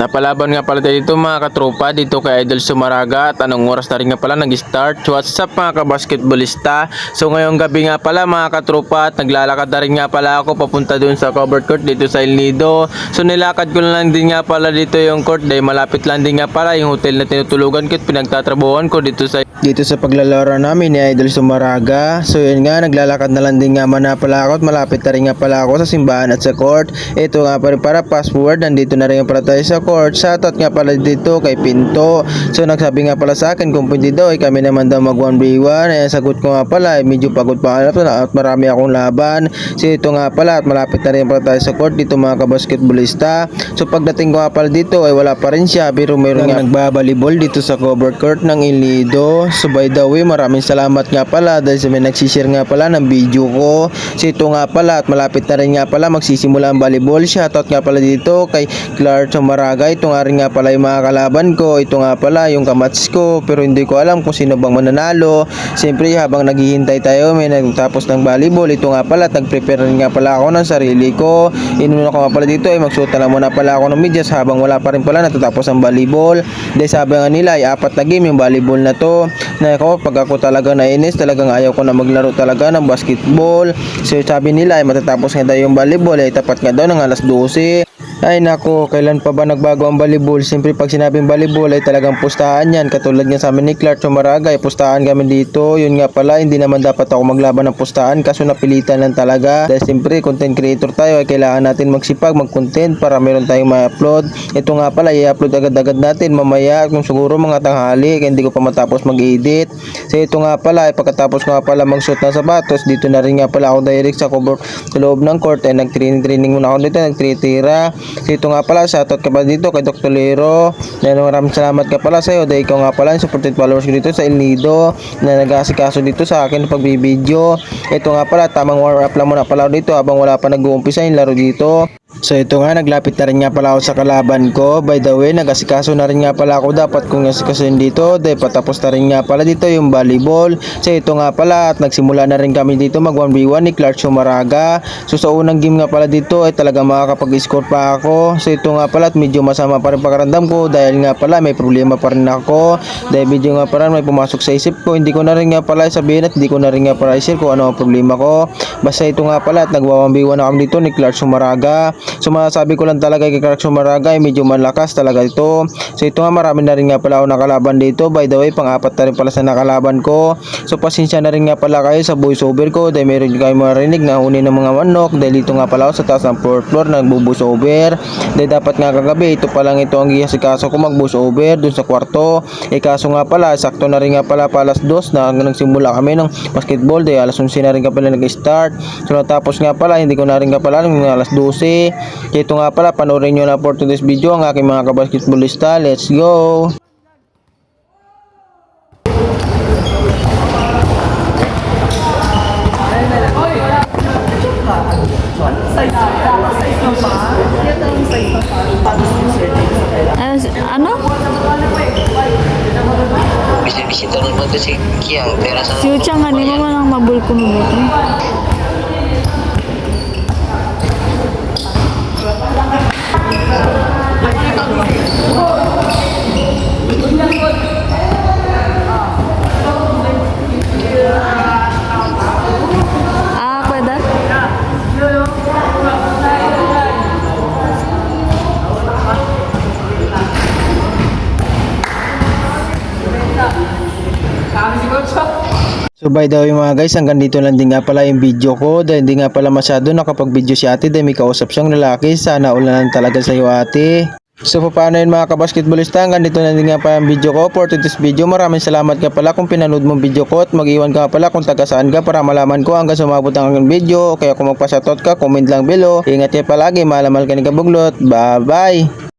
Napalaban nga pala tayo dito mga katropa dito kay Idol Sumaraga at anong oras na rin nga pala nag-start. What's up mga kabasketballista? So ngayong gabi nga pala mga katropa at naglalakad na rin nga pala ako papunta dun sa covered court dito sa El Nido. So nilakad ko lang din nga pala dito yung court dahil malapit lang din nga pala yung hotel na tinutulugan ko at pinagtatrabuhan ko dito sa paglalaro namin ni Idol Sumaraga. So yun nga, naglalakad na lang din nga man pala ako at malapit na rin nga pala ako sa simbahan at sa court. Ito nga pa rin para fast forward, nandito na rin nga pala tayo sa court. Shoutout nga pala dito kay Pinto. So nagsabi nga pala sa akin kung pwede daw kami naman daw mag 1v1. Sagot ko nga pala medyo pagod pa at marami akong laban. So ito nga pala at malapit na rin pala tayo sa court dito mga kabasketballista. So pagdating ko nga pala dito ay wala pa rin siya, pero mayroon nga nagbabalibol dito sa covered court ng El Nido. So by the way, maraming salamat nga pala dahil sa may nagsishare nga pala ng video ko. So ito nga pala at malapit na rin nga pala magsisimula ang volleyball. Shoutout nga pala dito kay Clark Sumaraga. Ito nga rin nga pala yung mga kalaban ko. Ito nga pala yung kamats ko, pero hindi ko alam kung sino bang mananalo. Siyempre habang naghihintay tayo may nagtapos ng volleyball. Ito nga pala, nag-prepare rin nga pala ako ng sarili ko. Inuna ko nga pala dito ay magsuot na lang muna pala ako ng medyas habang wala pa rin pala natatapos ang volleyball. Dahil sabi nga nila ay 4 na game yung volleyball na to. Na ako, pag ako talaga nainis, talagang ayaw ko na maglaro talaga ng basketball. So sabi nila ay matatapos nga daw yung volleyball ay tapat nga daw ng alas 12. Ay nako, kailan pa ba nagbago ang volleyball? Siyempre pag sinabing volleyball ay talagang pustahan yan. Katulad nga sa amin ni Clark Sumaraga ay pustahan kami dito. Yun nga pala, hindi naman dapat ako maglaban ng pustahan kaso napilitan lang talaga. Dahil siyempre content creator tayo ay kailangan natin magsipag, mag-content para meron tayong ma-upload. Ito nga pala, i-upload agad-agad natin mamaya kung siguro mga tanghali kaya hindi ko pa matapos mag-edit. So ito nga pala, ay pagkatapos nga pala mag-shoot ng sapatos, dito na rin nga pala ako direct sa cover sa loob ng court ay nag-training muna ako dito, nagtitira. So ito nga pala, shoutout ka pa dito kay Dr. Lero. Maraming salamat ka pala sa iyo dahil ikaw nga pala yung supported followers ko dito sa El Nido na nag-aasikaso dito sa akin pagbibideo. Ito nga pala, tamang warm up lang muna pala dito habang wala pa nag-uumpisa yung laro dito. So ito nga, naglapit na rin nga pala ako sa kalaban ko. By the way, nag-asikaso na rin nga pala ako. Dapat kong asikasoin dito dahil patapos na rin nga pala dito yung volleyball. So ito nga pala at nagsimula na rin kami dito mag 1v1 ni Clark Sumaraga. So sa unang game nga pala dito ay talagang makakapag-score pa ako. So ito nga pala at medyo masama pa rin pakaramdam ko dahil nga pala may problema pa rin ako. Dahil medyo nga pala may pumasok sa isip ko. Hindi ko na rin nga pala sabihin at hindi ko na rin nga pala i-share kung ano ang problema ko. Basta ito nga pala at nagwa 1v1 ako dito ni Clark Sumaraga. So masasabi ko lang talaga kay Clark Sumaraga ay medyo malakas talaga ito. So ito nga, marami na rin nga pala ako nakalaban dito. By the way, pang-apat na rin pala sa nakalaban ko. So pasensya na rin nga pala kayo sa voice over ko dahil meron kayo marinig na huni ng mga manok. Dahil dito nga pala ako sa taas ng 4th floor nagbo-voice over. Dahil dapat nga kagabi ito pa lang ito ang kaso ko mag-voice over dun sa kwarto. Kaso nga pala sakto na rin nga pala alas 2 na nagsimula kami ng basketball dahil alas 11 na rin nga pala nag-start. So natapos nga pala, hindi ko na rin nga pala ng alas 12. Ito nga pala, panoorin nyo na for today's video ang aking mga kabasketballista. Let's go! Ano? Bisita naman to si Kiang, pero sa Si Uchang nga, di mo man ang mabulko mo buto. Pwede? So by the way mga guys, hanggang dito lang din nga pala yung video ko dahil hindi nga pala masyado nakapag-video si ate dahil may kausap siyang lalaki. Sana ulanan talaga sa iyo ate. So paano yun mga kabasketballista, hanggang dito na din nga pala yung video ko for today's video. Maraming salamat ka pala kung pinanood mong video ko at mag-iwan ka pala kung taga saan ka para malaman ko hanggang sumabot ang aking video. Kaya kung magpa-shoutout ka, comment lang below. Ingat ka palagi, mahal ka ni Kabuglot. Bye bye!